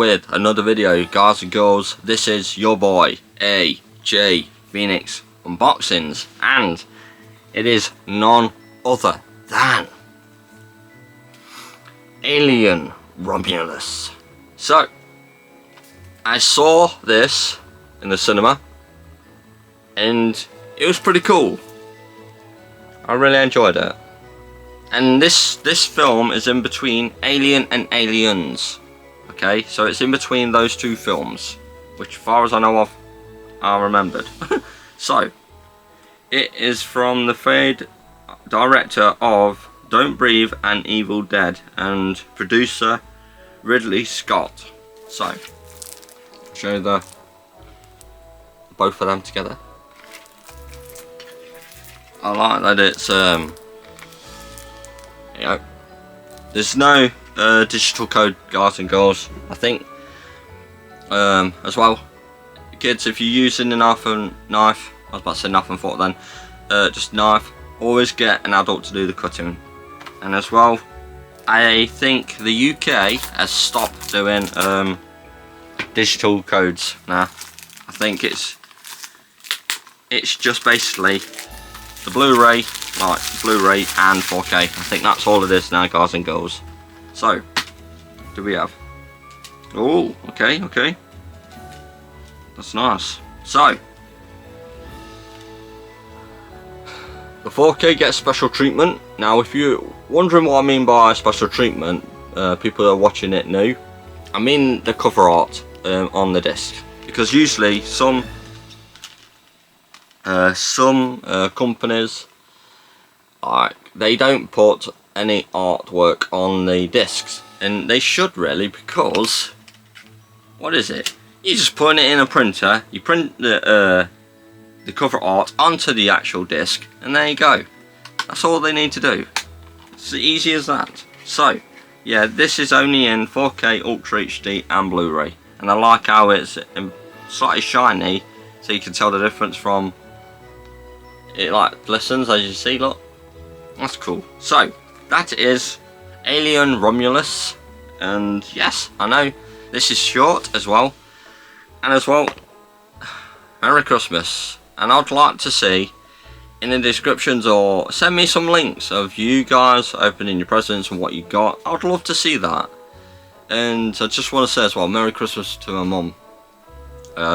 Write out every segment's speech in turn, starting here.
with another video, guys and girls. This is your boy AJ Phoenix Unboxings, and it is none other than Alien Romulus. So I saw this in the cinema and it was pretty cool. I really enjoyed it. And this film is in between Alien and Aliens. Okay, so it's in between those two films, which as far as I know of, I remembered. So, it is from the famed director of Don't Breathe and Evil Dead and producer Ridley Scott. So, I'll show you both of them together. I like that it's you know, there's no digital code, guys and girls. I think as well, kids, if you're using a knife, I was about to say knife and fork then, just knife, always get an adult to do the cutting. And as well, I think the UK has stopped doing digital codes now. I think it's just basically the Blu-ray, like Blu-ray and 4K. I think that's all it is now, guys and girls. So, do we have? Oh, okay. That's nice. So, the 4K gets special treatment. Now, if you're wondering what I mean by special treatment, people are watching it new. I mean the cover art on the disc, because usually some companies, like, they don't put any artwork on the discs, and they should really, because what is it? You just put it in a printer, you print the cover art onto the actual disc, and there you go. That's all they need to do. It's easy as that. So yeah, this is only in 4K, Ultra HD and Blu-ray, and I like how it's slightly shiny, so you can tell the difference from it, like glistens, as you see. Look, that's cool. So that is Alien Romulus, and yes, I know this is short as well, and as well, Merry Christmas. And I'd like to see in the descriptions, or send me some links of you guys opening your presents and what you got. I would love to see that. And I just want to say as well, Merry Christmas to my mum.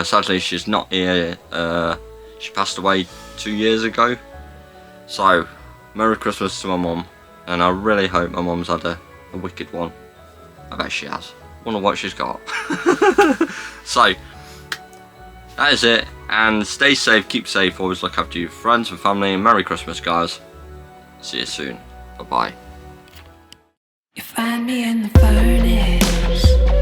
Sadly, she's not here. She passed away 2 years ago. So, Merry Christmas to my mum. And I really hope my mum's had a wicked one. I bet she has. Wonder what she's got. So, that is it. And stay safe, keep safe, always look after your friends and family. And Merry Christmas, guys. See you soon. Bye-bye. You find me in the furnace.